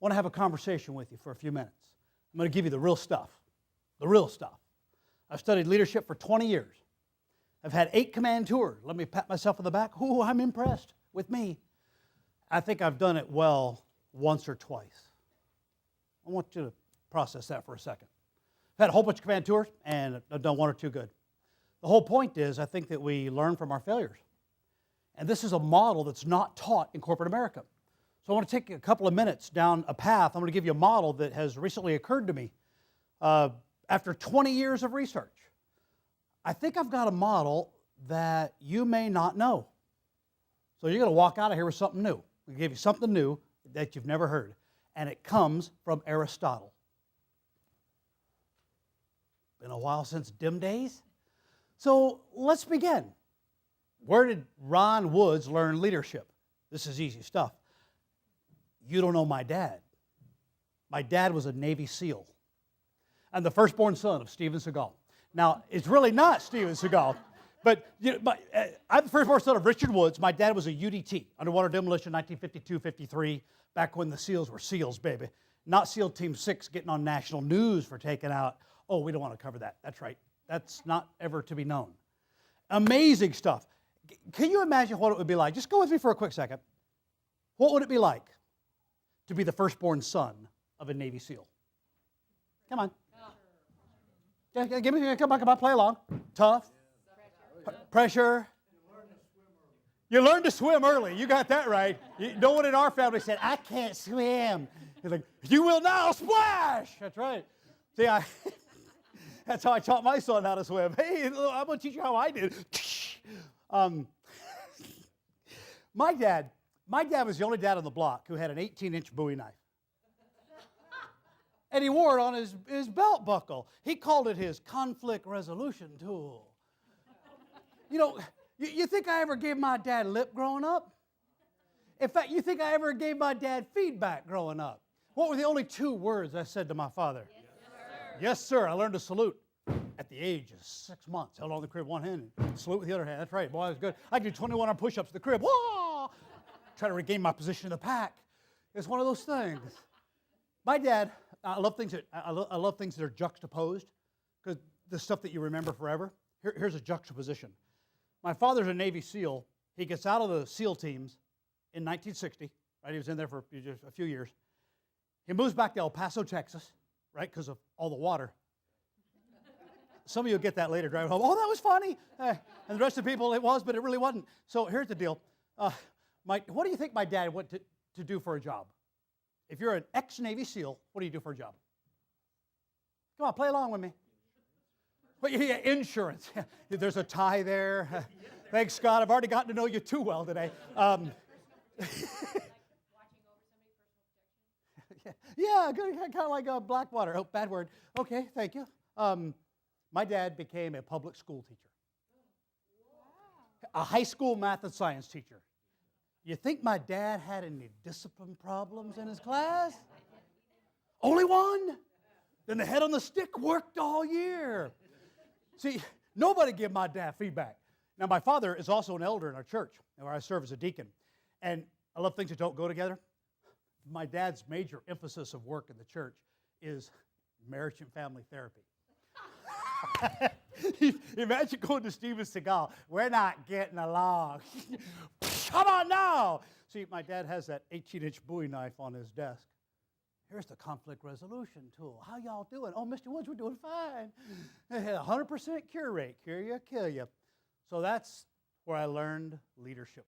want to have a conversation with you for a few minutes. I'm going to give you the real stuff. The real stuff. I've studied leadership for 20 years. I've had 8 command tours. Let me pat myself on the back. Ooh, I'm impressed with me. I think I've done it well once or twice. I want you to process that for a second. I've had a whole bunch of command tours, and I've done 1 or 2 good. The whole point is, I think that we learn from our failures. And this is a model that's not taught in corporate America. So I want to take a couple of minutes down a path. I'm going to give you a model that has recently occurred to me after 20 years of research. I think I've got a model that you may not know. So you're going to walk out of here with something new. We give you something new that you've never heard. And it comes from Aristotle. Been a while since dim days. So let's begin. Where did Ron Woods learn leadership? This is easy stuff. You don't know my dad. My dad was a Navy SEAL. I'm the firstborn son of Steven Seagal. Now, it's really not Steven Seagal, but I'm the firstborn son of Richard Woods. My dad was a UDT, underwater demolition, 1952-53, back when the SEALs were SEALs, baby. Not SEAL Team 6 getting on national news for taking out, oh, we don't want to cover that. That's right. That's not ever to be known. Amazing stuff. Can you imagine what it would be like? Just go with me for a quick second. What would it be like to be the firstborn son of a Navy SEAL? Come on. Yeah, give me, come on, play along. Tough. Pressure. You learn to swim early. You got that right. No one in our family said, I can't swim. He's like, you will now splash. That's right. See, that's how I taught my son how to swim. Hey, I'm going to teach you how I did. My dad was the only dad on the block who had an 18-inch Bowie knife. And he wore it on his belt buckle. He called it his conflict resolution tool. You know, you think I ever gave my dad lip growing up? In fact, you think I ever gave my dad feedback growing up? What were the only 2 words I said to my father? Yes, sir. Yes, sir. I learned to salute at the age of 6 months. Held on the crib one hand and salute with the other hand. That's right. Boy, I was good. I could do 21 arm push-ups at the crib. Whoa! Try to regain my position in the pack. It's one of those things. My dad, I love things that are juxtaposed, because the stuff that you remember forever. Here's a juxtaposition. My father's a Navy SEAL. He gets out of the SEAL teams in 1960. Right, he was in there for just a few years. He moves back to El Paso, Texas, right, because of all the water. Some of you will get that later driving home. Oh, that was funny. And the rest of the people, it was, but it really wasn't. So here's the deal. What do you think my dad went to do for a job? If you're an ex-Navy SEAL, what do you do for a job? Come on, play along with me. Well, yeah, insurance. There's a tie there. Thanks, Scott. I've already gotten to know you too well today. Yeah, kind of like Blackwater. Oh, bad word. Okay, thank you. My dad became a public school teacher. A high school math and science teacher. You think my dad had any discipline problems in his class? Only one. Then the head on the stick worked all year. See, nobody gave my dad feedback. Now, my father is also an elder in our church, where I serve as a deacon. And I love things that don't go together. My dad's major emphasis of work in the church is marriage and family therapy. Imagine going to Steven Seagal. We're not getting along. Come on now. See, my dad has that 18-inch Bowie knife on his desk. Here's the conflict resolution tool. How y'all doing? Oh, Mr. Woods, we're doing fine. 100% cure rate. Cure you, kill you. So that's where I learned leadership.